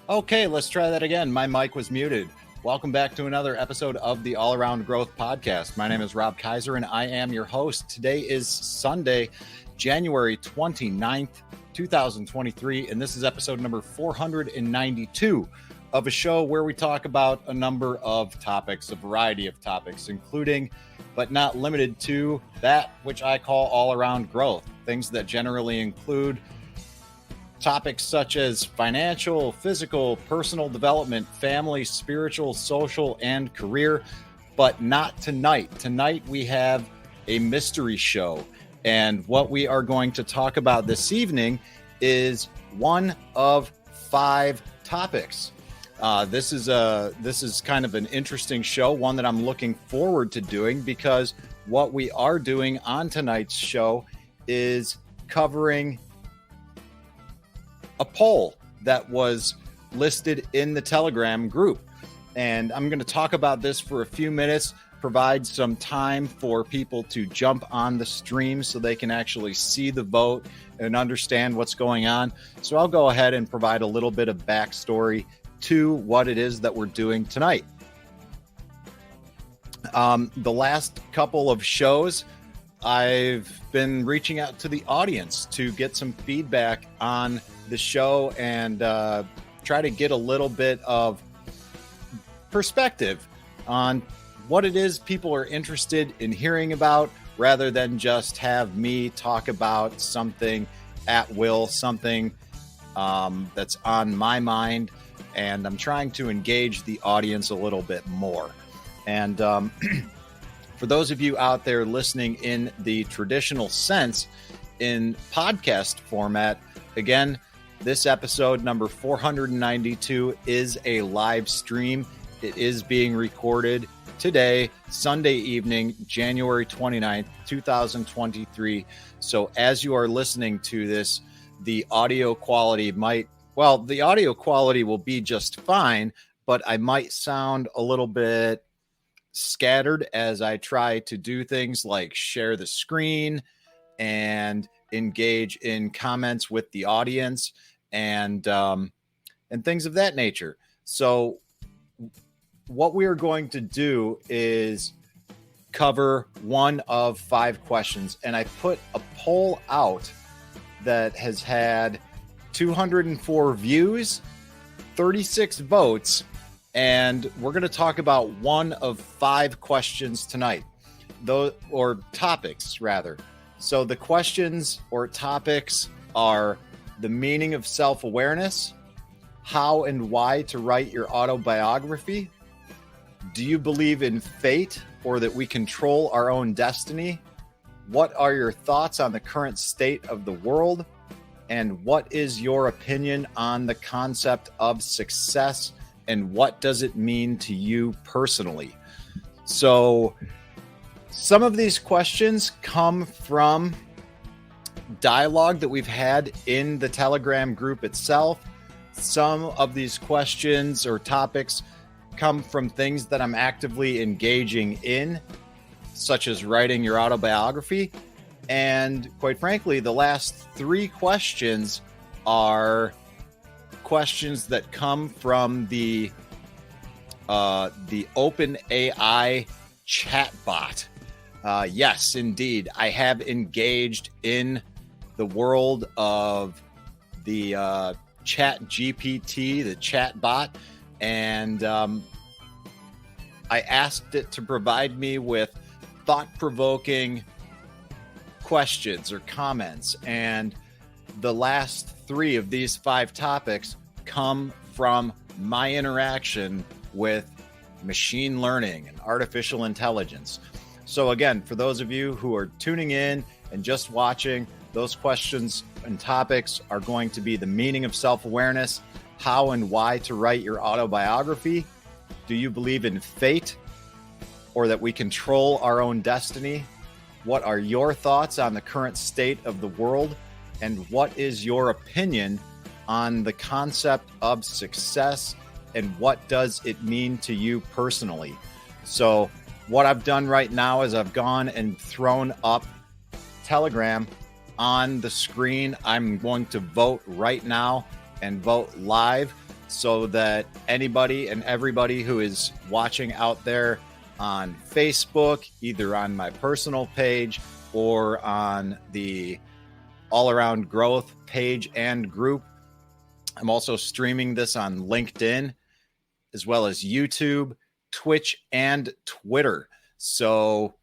Okay, let's try that again. My mic was muted. Welcome back to another episode of the All Around Growth Podcast. My name is Rob Kaiser and I am your host. Today is Sunday, January 29th, 2023, and this is episode number 492 of a show where we talk about a number of topics, a variety of topics, including but not limited to that which I call all around growth, things that generally include topics such as financial, physical, personal development, family, spiritual, social, and career, but not tonight. Tonight we have a mystery show, and what we are going to talk about this evening is one of 5 topics. This is kind of an interesting show, one that I'm looking forward to doing, because what we are doing on tonight's show is covering a poll that was listed in the Telegram group. And I'm going to talk about this for a few minutes, provide some time for people to jump on the stream so they can actually see the vote and understand what's going on. So I'll go ahead and provide a little bit of backstory to what it is that we're doing tonight. The last couple of shows, I've been reaching out to the audience to get some feedback on the show and try to get a little bit of perspective on what it is people are interested in hearing about, rather than just have me talk about something at will, something that's on my mind. And I'm trying to engage the audience a little bit more. And for those of you out there listening in the traditional sense, in podcast format, again, this episode number 492 is a live stream. It is being recorded today, Sunday evening, January 29th, 2023. So as you are listening to this, the audio quality the audio quality will be just fine, but I might sound a little bit scattered as I try to do things like share the screen and engage in comments with the audience and things of that nature. So what we are going to do is cover one of 5 questions, and I put a poll out that has had 204 views, 36 votes, and we're going to talk about one of 5 questions tonight, or topics rather. So the questions or topics are the meaning of self-awareness, how and why to write your autobiography, do you believe in fate or that we control our own destiny, what are your thoughts on the current state of the world, and what is your opinion on the concept of success, and what does it mean to you personally? So some of these questions come from dialogue that we've had in the Telegram group itself. Some of these questions or topics come from things that I'm actively engaging in, such as writing your autobiography. And quite frankly, the last 3 questions are questions that come from the OpenAI chatbot. Yes, indeed, I have engaged in the world of the Chat GPT, the chatbot, and I asked it to provide me with thought-provoking questions or comments, and the last 3 of these 5 topics come from my interaction with machine learning and artificial intelligence. So again, for those of you who are tuning in and just watching, those questions and topics are going to be the meaning of self-awareness, how and why to write your autobiography, do you believe in fate or that we control our own destiny, what are your thoughts on the current state of the world, and what is your opinion on the concept of success, and what does it mean to you personally? So what I've done right now is I've gone and thrown up Telegram on the screen. I'm going to vote right now and vote live. so that anybody and everybody who is watching out there on Facebook, either on my personal page or on the All Around Growth page and group. I'm also streaming this on LinkedIn, as well as YouTube, Twitch, and Twitter. So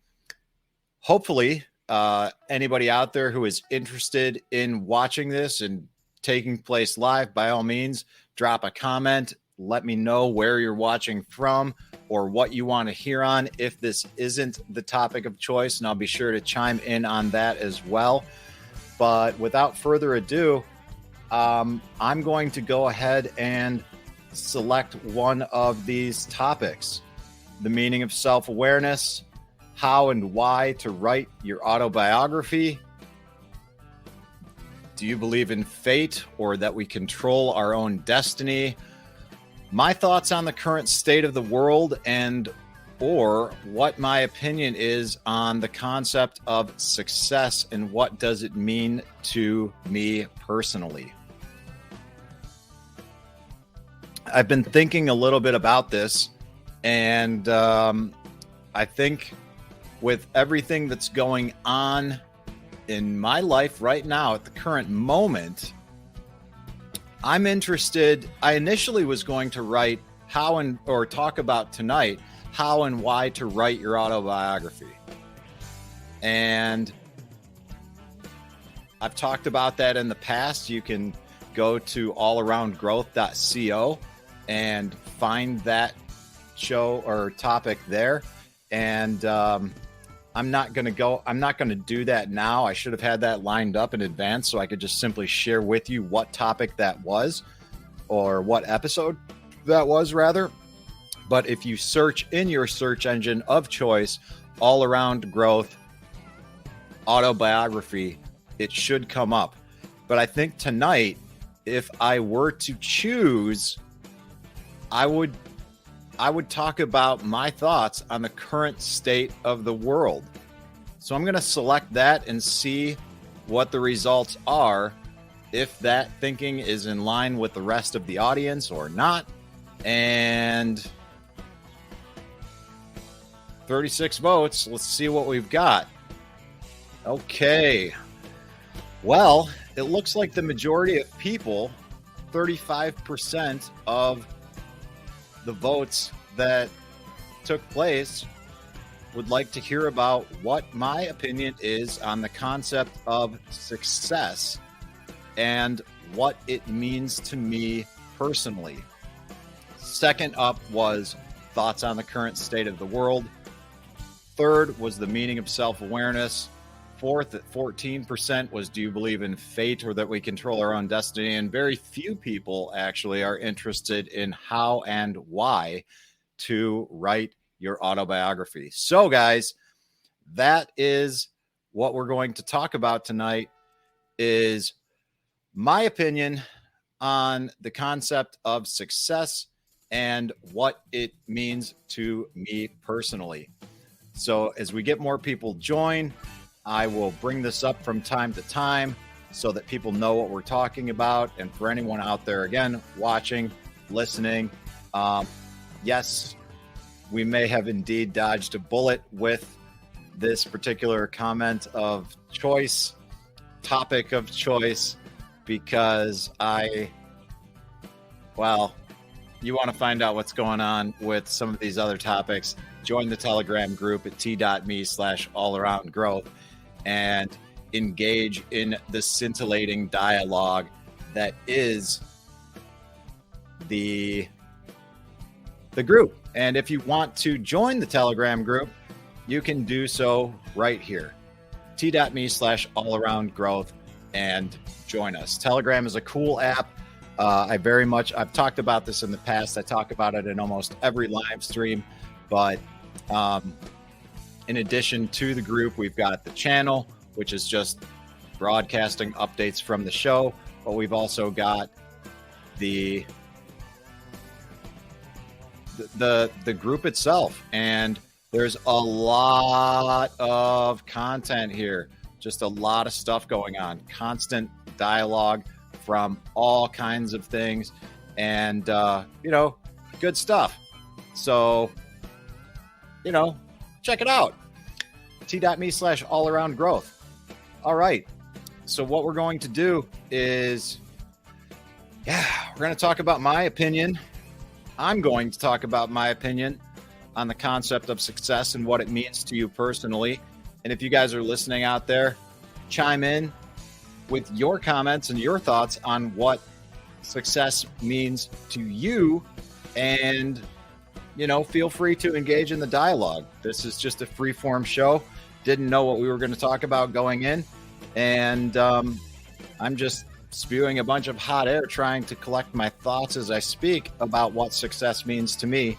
hopefully anybody out there who is interested in watching this and taking place live, by all means, drop a comment. Let me know where you're watching from or what you want to hear on if this isn't the topic of choice, and I'll be sure to chime in on that as well. But without further ado, I'm going to go ahead and select one of these topics: the meaning of self-awareness, how and why to write your autobiography. Do you believe in fate or that we control our own destiny? My thoughts on the current state of the world, and or what my opinion is on the concept of success and what does it mean to me personally. I've been thinking a little bit about this, and I think with everything that's going on in my life right now at the current moment, I'm interested. I initially was going to write talk about tonight how and why to write your autobiography. And I've talked about that in the past. You can go to allaroundgrowth.co and find that show or topic there. And I'm not going to do that now. I should have had that lined up in advance so I could just simply share with you what topic that was, or what episode that was rather. But if you search in your search engine of choice, All Around Growth autobiography, it should come up. But I think tonight, if I were to choose, I would talk about my thoughts on the current state of the world. So I'm going to select that and see what the results are, if that thinking is in line with the rest of the audience or not. And 36 votes. Let's see what we've got. Okay. Well, it looks like the majority of people, 35% of the votes that took place, would like to hear about what my opinion is on the concept of success and what it means to me personally. Second up was thoughts on the current state of the world. Third was the meaning of self-awareness. Fourth, at 14%, was do you believe in fate or that we control our own destiny? And very few people actually are interested in how and why to write your autobiography. So guys, that is what we're going to talk about tonight, is my opinion on the concept of success and what it means to me personally. So as we get more people join, I will bring this up from time to time so that people know what we're talking about. And for anyone out there, again, watching, listening, yes, we may have indeed dodged a bullet with this particular comment of choice, topic of choice, because you want to find out what's going on with some of these other topics, join the Telegram group at t.me/allaroundgrowth and engage in the scintillating dialogue that is the group. And if you want to join the Telegram group, you can do so right here, t.me/allaroundgrowth, and join us. Telegram is a cool app. I've talked about this in the past. I talk about it in almost every live stream, but in addition to the group, we've got the channel, which is just broadcasting updates from the show, but we've also got the group itself, and there's a lot of content here, just a lot of stuff going on, constant dialogue from all kinds of things. and, good stuff. So, check it out. T.me/all around growth. All right. So what we're going to do is, we're going to talk about my opinion. I'm going to talk about my opinion on the concept of success and what it means to you personally. And if you guys are listening out there, chime in with your comments and your thoughts on what success means to you. And, feel free to engage in the dialogue. This is just a free form show. Didn't know what we were going to talk about going in. And I'm just spewing a bunch of hot air, trying to collect my thoughts as I speak about what success means to me,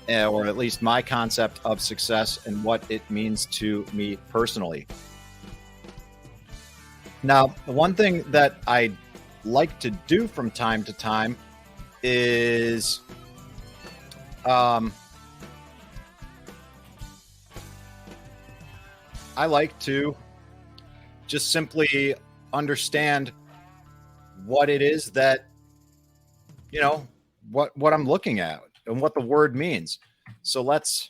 or at least my concept of success and what it means to me personally. Now, the one thing that I like to do from time to time is I like to just simply understand what it is that, what I'm looking at and what the word means. So let's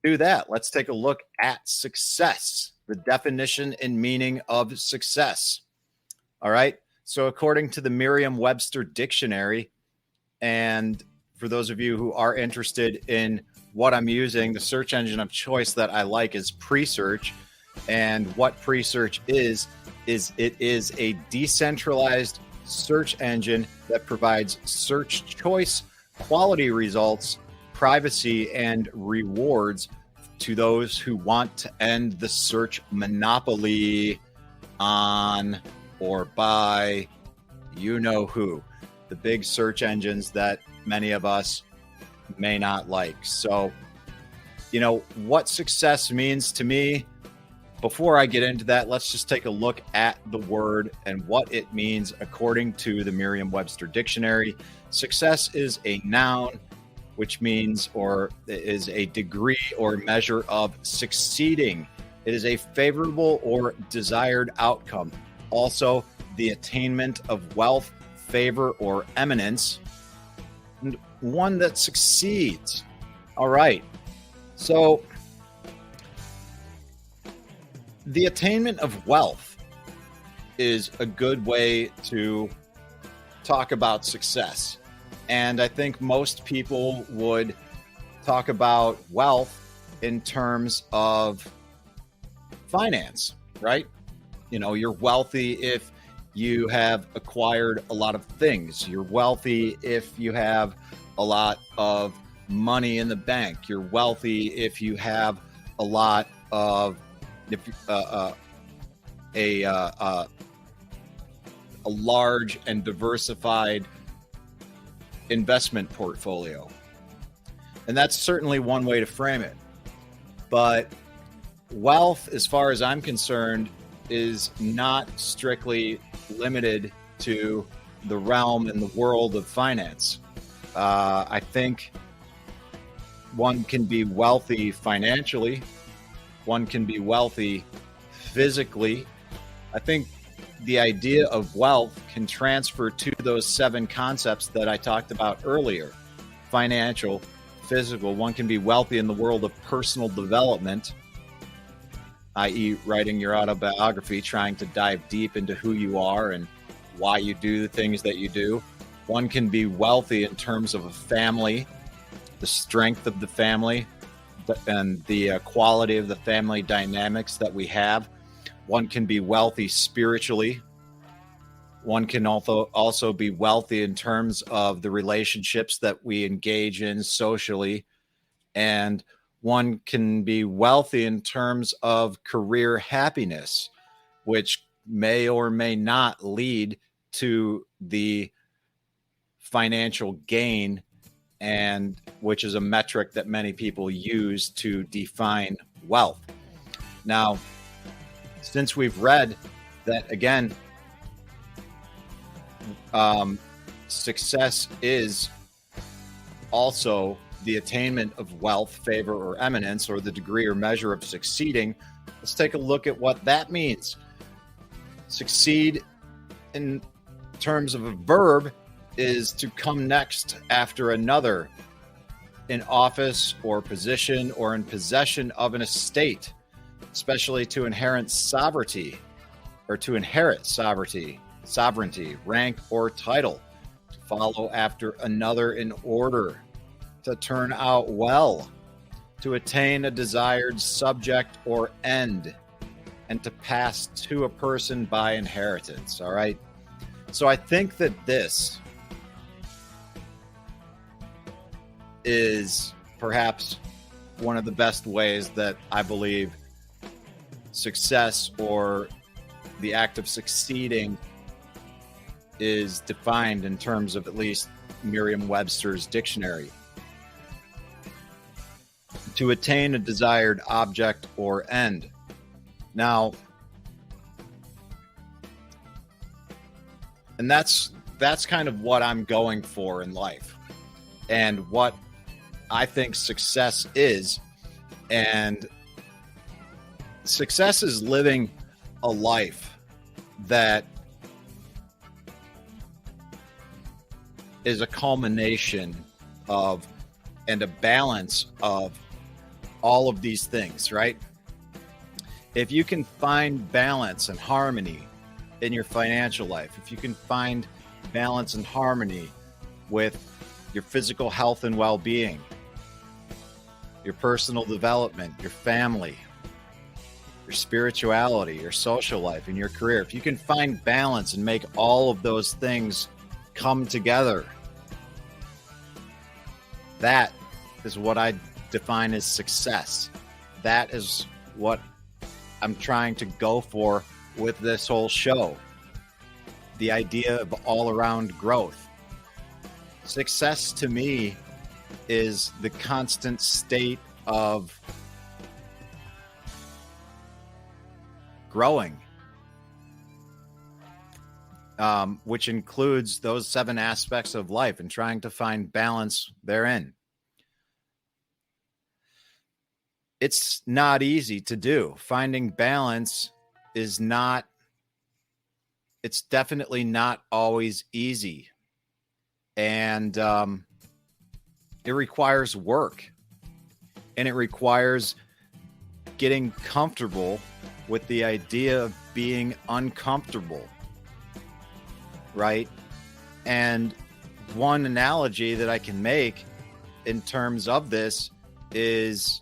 do that. Let's take a look at success, the definition and meaning of success. All right. So according to the Merriam-Webster dictionary, and for those of you who are interested in what I'm using, the search engine of choice that I like is Presearch. And what Presearch is it is a decentralized search engine that provides search choice, quality results, privacy, and rewards to those who want to end the search monopoly on or by who, the big search engines that many of us may not like. So, what success means to me. Before I get into that, let's just take a look at the word and what it means according to the Merriam-Webster dictionary. Success is a noun, which means or is a degree or measure of succeeding. It is a favorable or desired outcome. Also, the attainment of wealth, favor, or eminence, and one that succeeds. All right. So, the attainment of wealth is a good way to talk about success. And I think most people would talk about wealth in terms of finance, right? You're wealthy if you have acquired a lot of things. You're wealthy if you have a lot of money in the bank. You're wealthy if you have a lot of a large and diversified investment portfolio. And that's certainly one way to frame it. But wealth, as far as I'm concerned, is not strictly limited to the realm and the world of finance. I think one can be wealthy financially. One can be wealthy physically. I think the idea of wealth can transfer to those 7 concepts that I talked about earlier. Financial, physical. One can be wealthy in the world of personal development, i.e. writing your autobiography, trying to dive deep into who you are and why you do the things that you do. One can be wealthy in terms of a family, the strength of the family, and the quality of the family dynamics that we have. One can be wealthy spiritually. One can also be wealthy in terms of the relationships that we engage in socially. And one can be wealthy in terms of career happiness, which may or may not lead to the financial gain, and which is a metric that many people use to define wealth. Now, since we've read that, again, success is also the attainment of wealth, favor, or eminence, or the degree or measure of succeeding, let's take a look at what that means. Succeed in terms of a verb is to come next after another in office or position or in possession of an estate, especially to inherit sovereignty, rank, or title, to follow after another in order, to turn out well, to attain a desired subject or end, and to pass to a person by inheritance. All right. So I think that this is perhaps one of the best ways that I believe success, or the act of succeeding, is defined in terms of at least Merriam-Webster's dictionary. To attain a desired object or end. Now, and that's kind of what I'm going for in life, and what I think success is. And success is living a life that is a culmination of and a balance of all of these things, right? If you can find balance and harmony in your financial life, if you can find balance and harmony with your physical health and well-being, your personal development, your family, your spirituality, your social life, and your career, if you can find balance and make all of those things come together, that is what I define as success. That is what I'm trying to go for with this whole show. The idea of all-around growth. Success to me is the constant state of growing, which includes those 7 aspects of life and trying to find balance therein. It's not easy to do. Finding balance is not, it's definitely not always easy. And it requires work, and it requires getting comfortable with the idea of being uncomfortable, right? And one analogy that I can make in terms of this is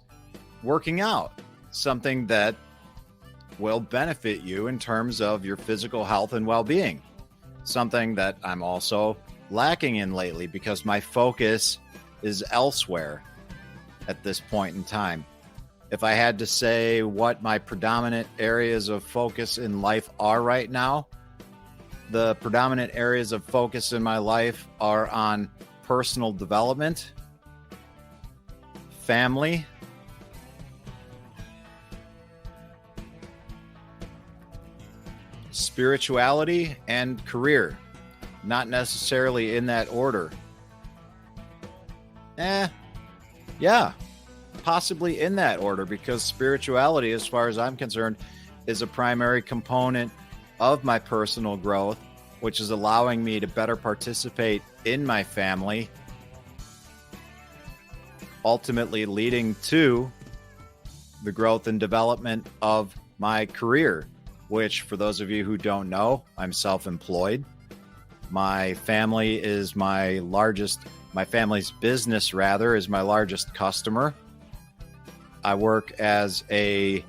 working out, something that will benefit you in terms of your physical health and well-being, something that I'm also lacking in lately because my focus is elsewhere at this point in time. If I had to say what my predominant areas of focus in life are right now, the predominant areas of focus in my life are on personal development, family, spirituality, and career. Not necessarily in that order. Yeah, possibly in that order, because spirituality, as far as I'm concerned, is a primary component of my personal growth, which is allowing me to better participate in my family, ultimately leading to the growth and development of my career, which, for those of you who don't know, I'm self-employed. My family is my family's business rather is my largest customer. I work as a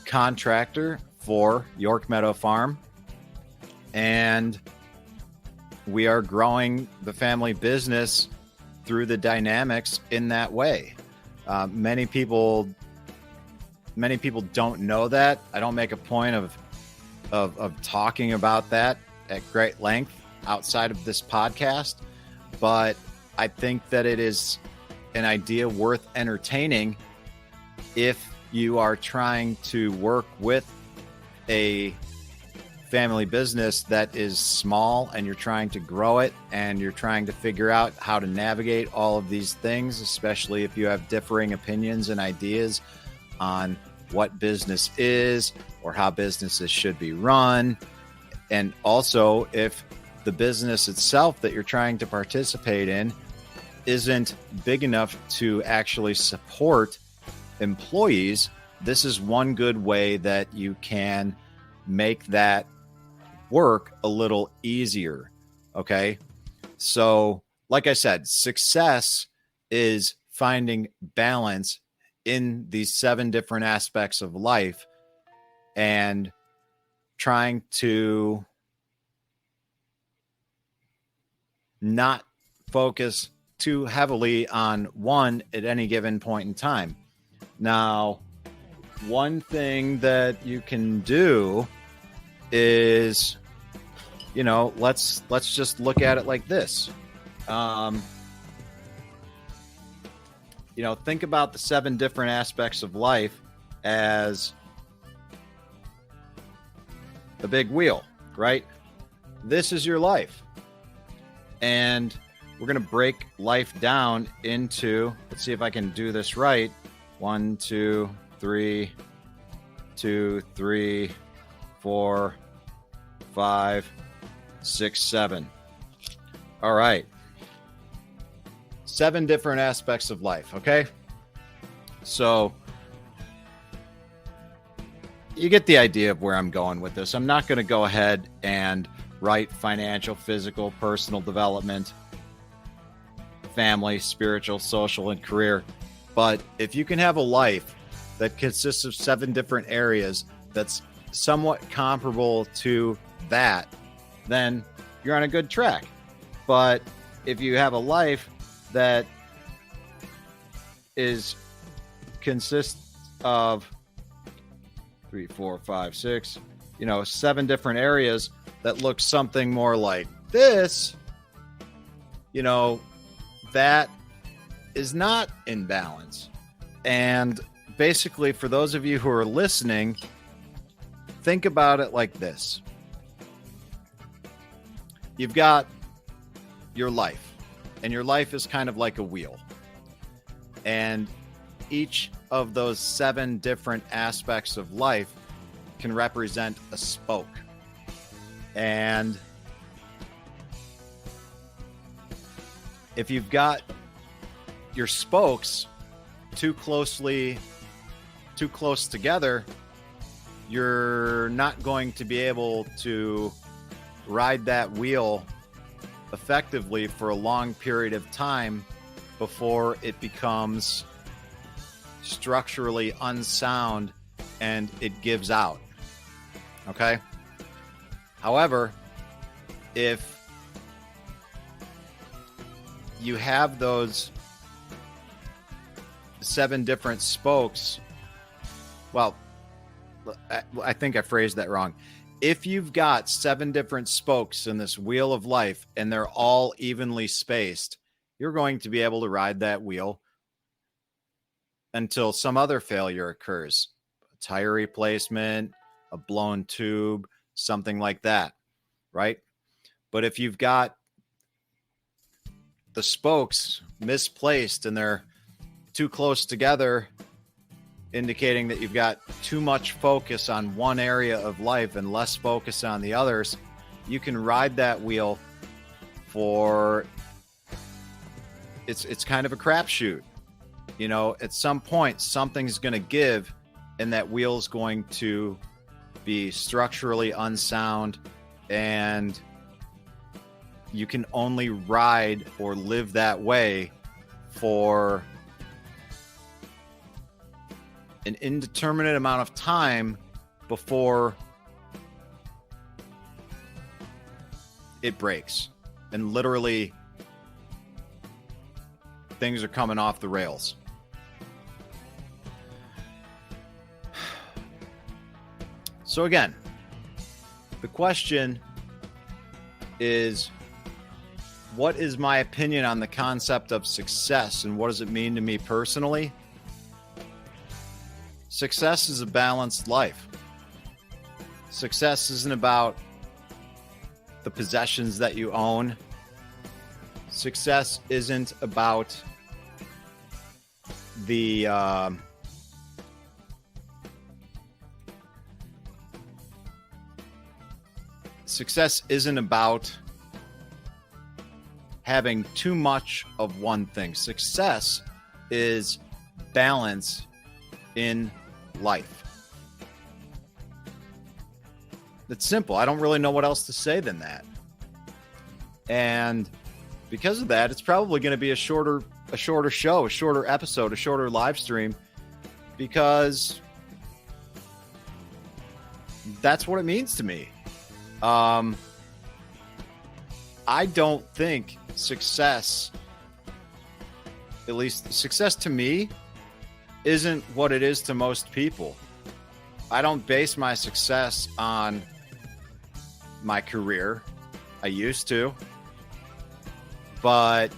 contractor for York Meadow Farm, and we are growing the family business through the dynamics in that way. Many people don't know that. I don't make a point of talking about that at great length outside of this podcast, but I think that it is an idea worth entertaining if you are trying to work with a family business that is small and you're trying to grow it and you're trying to figure out how to navigate all of these things, especially if you have differing opinions and ideas on what business is or how businesses should be run. And also, if the business itself that you're trying to participate in isn't big enough to actually support employees, this is one good way that you can make that work a little easier. Okay. So, like I said, success is finding balance in these 7 different aspects of life and trying to not focus too heavily on one at any given point in time. Now, one thing that you can do is, let's just look at it like this. Think about the 7 different aspects of life as a big wheel, right? This is your life. And we're going to break life down into, let's see if I can do this right. 1, 2, 3, 2, 3, 4, 5, 6, 7. All right. 7 different aspects of life. Okay. So you get the idea of where I'm going with this. I'm not going to go ahead and write financial, physical, personal development, family, spiritual, social, and career. But if you can have a life that consists of 7 different areas that's somewhat comparable to that, then you're on a good track. But if you have a life that consists of 3, 4, 5, 6, 7 different areas that look something more like this, that is not in balance. And basically, for those of you who are listening, think about it like this. You've got your life, and your life is kind of like a wheel. And each of those 7 different aspects of life can represent a spoke. And if you've got your spokes too close together, you're not going to be able to ride that wheel effectively for a long period of time before it becomes structurally unsound and it gives out. Okay? However, if you have those 7 different spokes, well, I think I phrased that wrong. If you've got 7 different spokes in this wheel of life and they're all evenly spaced, you're going to be able to ride that wheel until some other failure occurs. A tire replacement, a blown tube, something like that, right? But if you've got the spokes misplaced and they're too close together, indicating that you've got too much focus on one area of life and less focus on the others, you can ride that wheel for it's kind of a crapshoot. At some point something's going to give and that wheel's going to be structurally unsound, and you can only ride or live that way for an indeterminate amount of time before it breaks. And literally, things are coming off the rails. So again, the question is, what is my opinion on the concept of success and what does it mean to me personally? Success is a balanced life. Success isn't about the possessions that you own. Success isn't about the success isn't about having too much of one thing. Success is balance in life. It's simple. I don't really know what else to say than that. And because of that, it's probably going to be a shorter show, a shorter episode, a shorter live stream, because that's what it means to me. I don't think success, at least success to me, isn't what it is to most people. I don't base my success on my career. I used to, but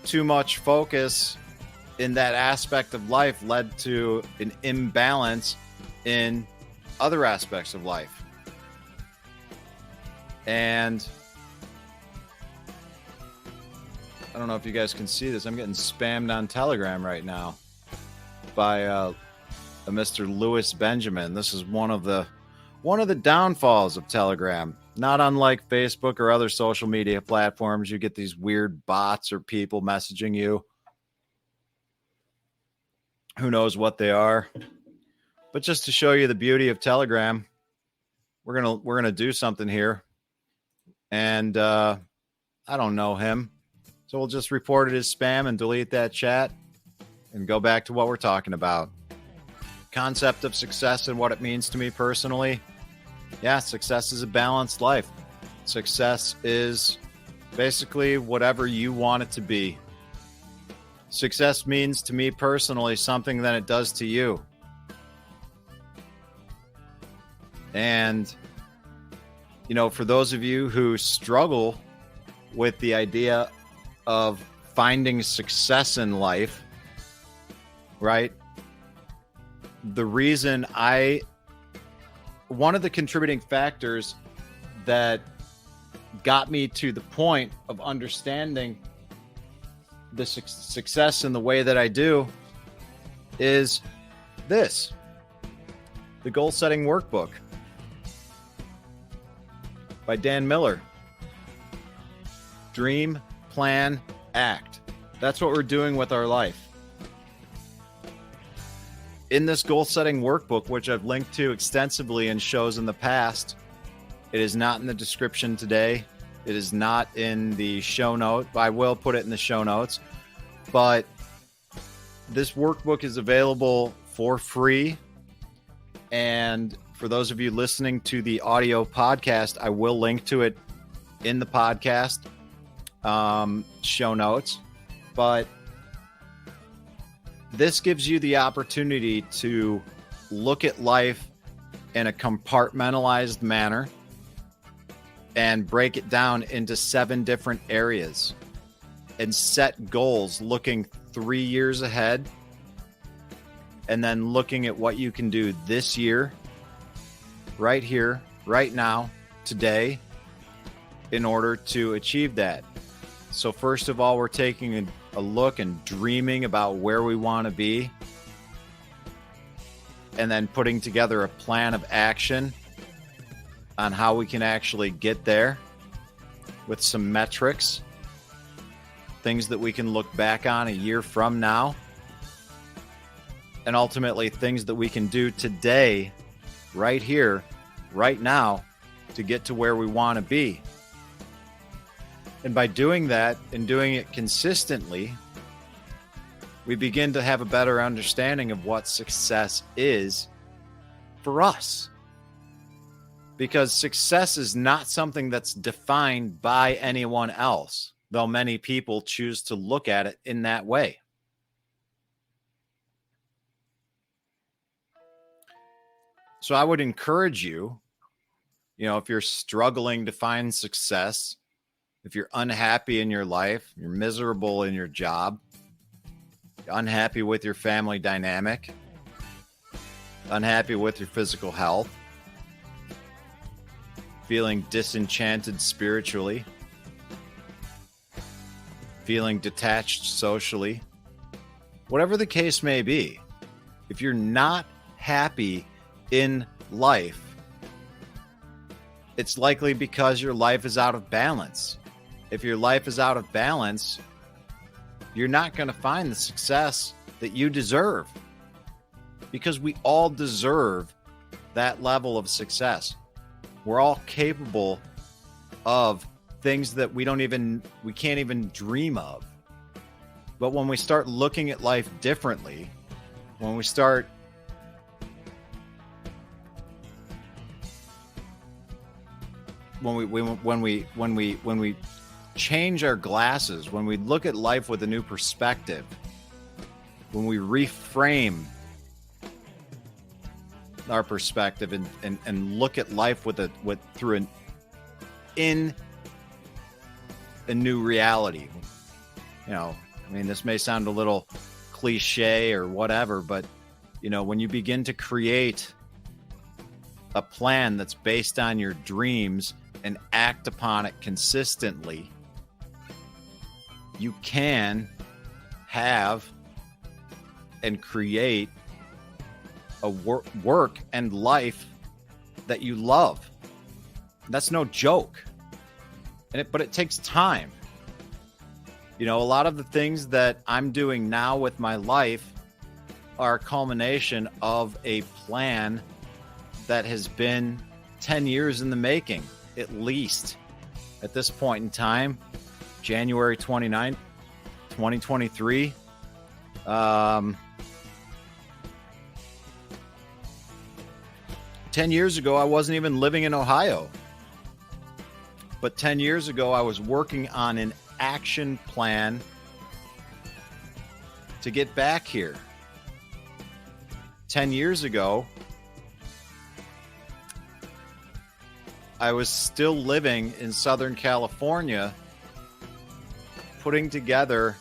too much focus in that aspect of life led to an imbalance in other aspects of life. And I don't know if you guys can see this. I'm getting spammed on Telegram right now by a Mr. Louis Benjamin. This is one of the downfalls of Telegram. Not unlike Facebook or other social media platforms, you get these weird bots or people messaging you. Who knows what they are? But just to show you the beauty of Telegram, we're gonna do something here. And I don't know him, so we'll just report it as spam and delete that chat and go back to what we're talking about. Concept of success and what it means to me personally. Yeah, success is a balanced life. Success is basically whatever you want it to be. Success means to me personally something that it does to you. And, you know, for those of you who struggle with the idea of finding success in life, right? The reason one of the contributing factors that got me to the point of understanding the success in the way that I do is this, the Goal Setting Workbook by Dan Miller. Dream, plan, act. That's what we're doing with our life. In this goal setting workbook, which I've linked to extensively in shows in the past, it is not in the description today. It is not in the show note. I will put it in the show notes. But this workbook is available for free. And for those of you listening to the audio podcast, I will link to it in the podcast show notes. But this gives you the opportunity to look at life in a compartmentalized manner and break it down into 7 different areas and set goals looking 3 years ahead, and then looking at what you can do this year, right here, right now, today, in order to achieve that. So first of all, we're taking a look and dreaming about where we want to be, and then putting together a plan of action on how we can actually get there with some metrics, things that we can look back on a year from now, and ultimately things that we can do today, right here, right now, to get to where we want to be. And by doing that and doing it consistently, we begin to have a better understanding of what success is for us. Because success is not something that's defined by anyone else, though many people choose to look at it in that way. So I would encourage you, if you're struggling to find success, if you're unhappy in your life, you're miserable in your job, you're unhappy with your family dynamic, unhappy with your physical health, feeling disenchanted spiritually, feeling detached socially, whatever the case may be, if you're not happy in life, it's likely because your life is out of balance. if your life is out of balance, you're not going to find the success that you deserve, because we all deserve that level of success. We're all capable of things that we can't even dream of. But when we start looking at life differently, when we start when we change our glasses, when we look at life with a new perspective, when we reframe our perspective and look at life through a new reality. This may sound a little cliche or whatever, but when you begin to create a plan that's based on your dreams and act upon it consistently, you can have and create a work and life that you love. That's no joke. But it takes time. A lot of the things that I'm doing now with my life are a culmination of a plan that has been 10 years in the making, at least. At this point in time, January 29th, 2023. 10 years ago, I wasn't even living in Ohio. But 10 years ago, I was working on an action plan to get back here. 10 years ago, I was still living in Southern California, putting together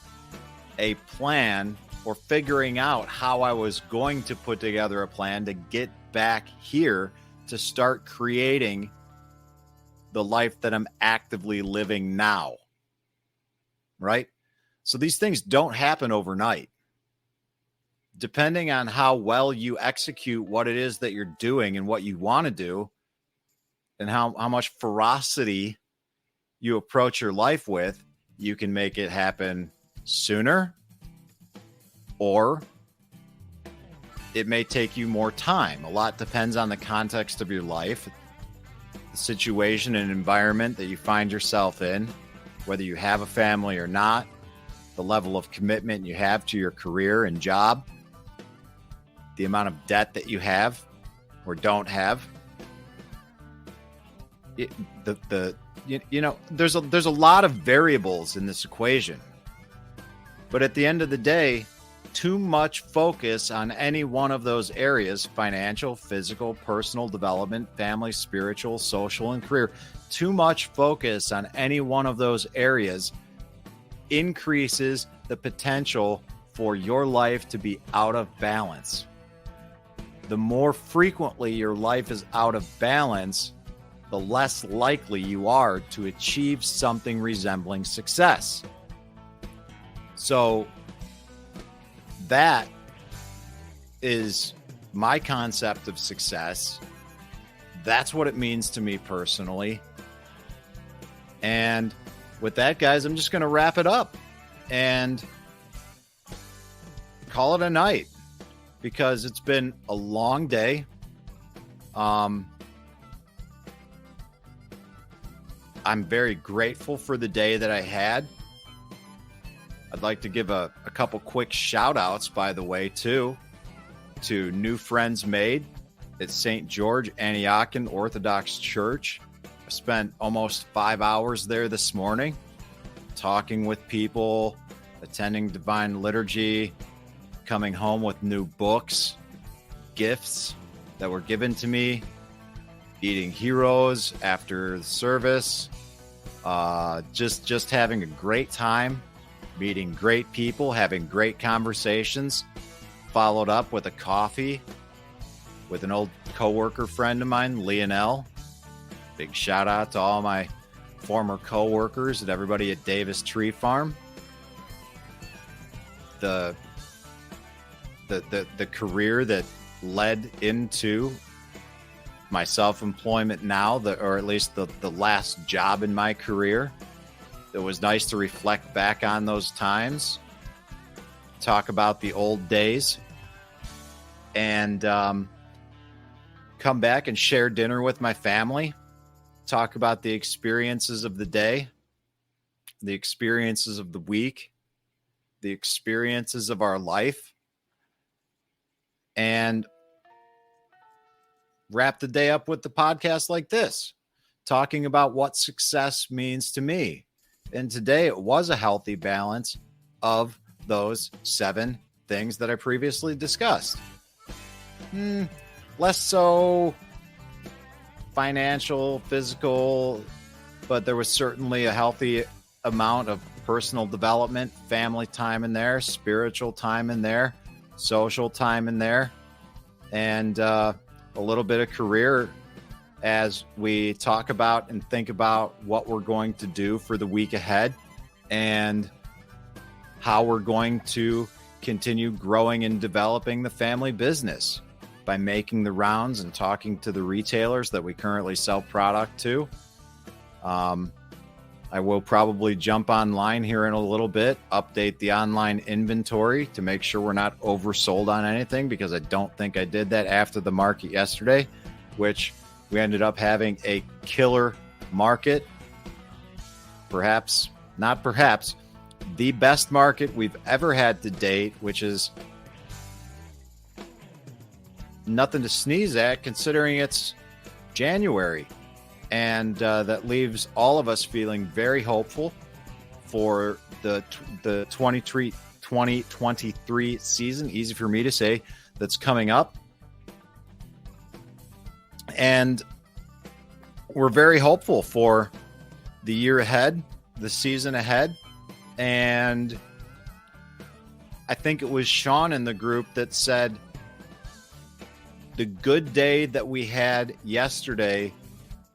a plan or figuring out how I was going to put together a plan to get back here to start creating the life that I'm actively living now. Right? So these things don't happen overnight. Depending on how well you execute what it is that you're doing and what you want to do, and how much ferocity you approach your life with, you can make it happen sooner, or it may take you more time. A lot depends on the context of your life, the situation and environment that you find yourself in, whether you have a family or not, the level of commitment you have to your career and job, the amount of debt that you have or don't have. There's a lot of variables in this equation. But at the end of the day, too much focus on any one of those areas, financial, physical, personal development, family, spiritual, social, and career, too much focus on any one of those areas increases the potential for your life to be out of balance. The more frequently your life is out of balance, the less likely you are to achieve something resembling success. So that is my concept of success. That's what it means to me personally. And with that, guys, I'm just going to wrap it up and call it a night, because it's been a long day. I'm very grateful for the day that I had. I'd like to give a couple quick shout outs, by the way, too, to new friends made at St. George Antiochian Orthodox Church. I spent almost 5 hours there this morning, talking with people, attending Divine Liturgy, coming home with new books, gifts that were given to me, eating heroes after the service, just having a great time, meeting great people, having great conversations, followed up with a coffee with an old coworker friend of mine, Lionel. Big shout out to all my former coworkers and everybody at Davis Tree Farm. The career that led into my self-employment now, or at least the last job in my career, It was nice to reflect back on those times, talk about the old days, and come back and share dinner with my family, talk about the experiences of the day, the experiences of the week, the experiences of our life, and wrap the day up with the podcast like this, talking about what success means to me. And today it was a healthy balance of those 7 things that I previously discussed. Less so financial, physical, but there was certainly a healthy amount of personal development, family time in there, spiritual time in there, social time in there, and a little bit of career as we talk about and think about what we're going to do for the week ahead and how we're going to continue growing and developing the family business by making the rounds and talking to the retailers that we currently sell product to. I will probably jump online here in a little bit, update the online inventory to make sure we're not oversold on anything, because I don't think I did that after the market yesterday, which we ended up having a killer market. Perhaps, not perhaps, the best market we've ever had to date, which is nothing to sneeze at considering it's January. And that leaves all of us feeling very hopeful for the 2023 season, easy for me to say, that's coming up. And we're very hopeful for the year ahead, the season ahead. And I think it was Sean in the group that said the good day that we had yesterday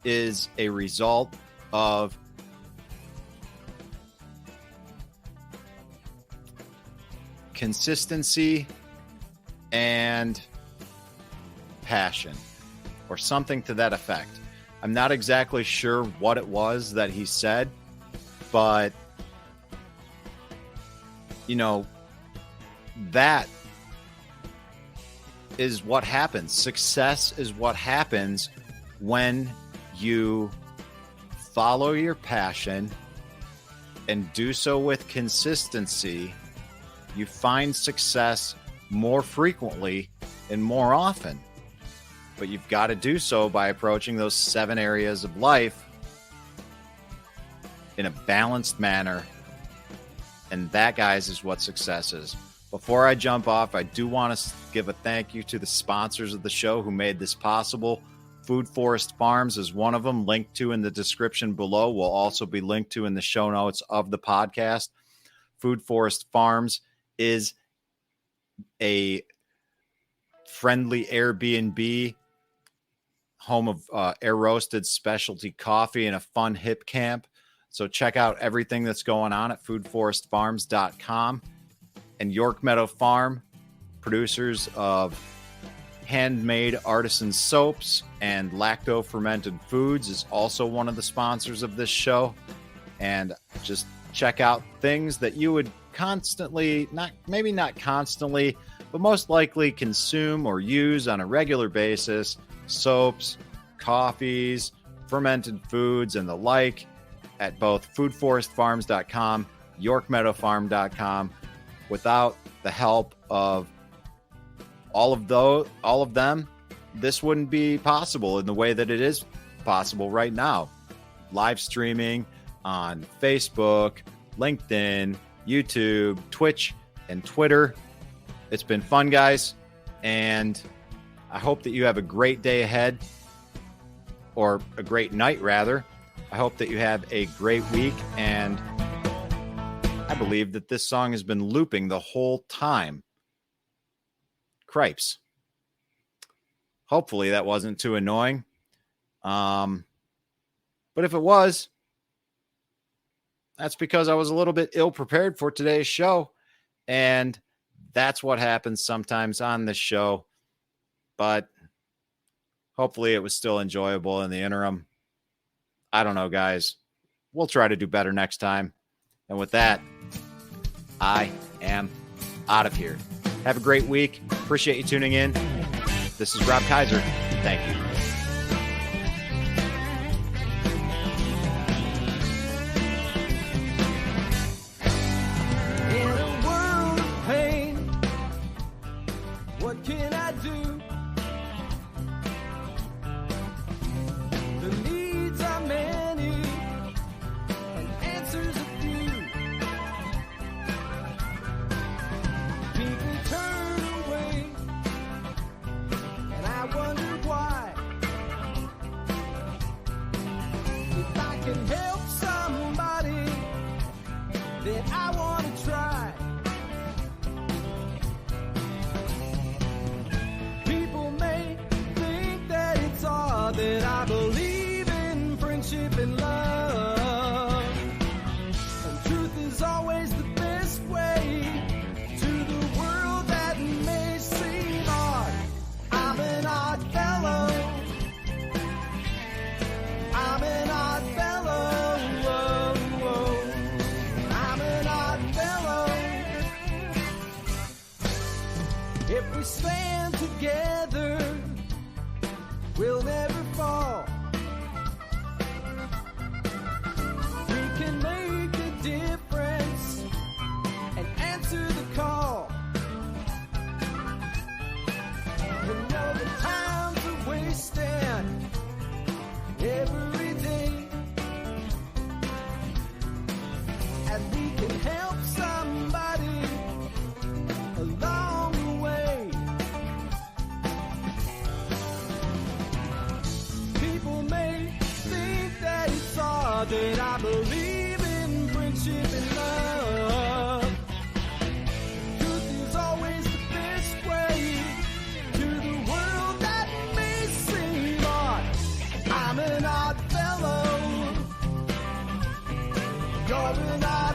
is a result of consistency and passion, or something to that effect. I'm not exactly sure what it was that he said, but that is what happens. Success is what happens when you follow your passion and do so with consistency. You find success more frequently and more often, but you've got to do so by approaching those 7 areas of life in a balanced manner. And that, guys, is what success is. Before I jump off, I do want to give a thank you to the sponsors of the show who made this possible. Food Forest Farms is one of them, linked to in the description below. Will also be linked to in the show notes of the podcast. Food Forest Farms is a friendly Airbnb, home of air-roasted specialty coffee and a fun hip camp. So check out everything that's going on at foodforestfarms.com. And York Meadow Farm, producers of handmade artisan soaps and lacto-fermented foods, is also one of the sponsors of this show. And just check out things that you would constantly, maybe not constantly, but most likely consume or use on a regular basis: soaps, coffees, fermented foods, and the like, at both foodforestfarms.com, yorkmeadowfarm.com. Without the help of all of them, this wouldn't be possible in the way that it is possible right now. Live streaming on Facebook, LinkedIn, YouTube, Twitch, and Twitter. It's been fun, guys, and I hope that you have a great day ahead, or a great night, rather. I hope that you have a great week, and I believe that this song has been looping the whole time. Cripes. Hopefully that wasn't too annoying. But if it was, that's because I was a little bit ill prepared for today's show. And that's what happens sometimes on this show. But hopefully it was still enjoyable in the interim. I don't know, guys. We'll try to do better next time. And with that, I am out of here. Have a great week. Appreciate you tuning in. This is Rob Kaiser. Thank you. In a world of pain, what can I do? The needs are many and answers are few. People turn away and I wonder why. If I can help somebody, then I want to try. People may think that it's odd that I believe in friendship and love. And truth is always the best way to the world that may seem odd. I'm an odd fellow. I'm an odd fellow. Whoa, whoa. I'm an odd fellow. If we stand together, we'll never fall. We can make a difference and answer the call. You know the times are wasting every day, and we can help somebody along the way. People may think that it's odd that I believe in friendship and love. Truth is always the best way to the world that may seem odd. I'm an odd fellow. You're an odd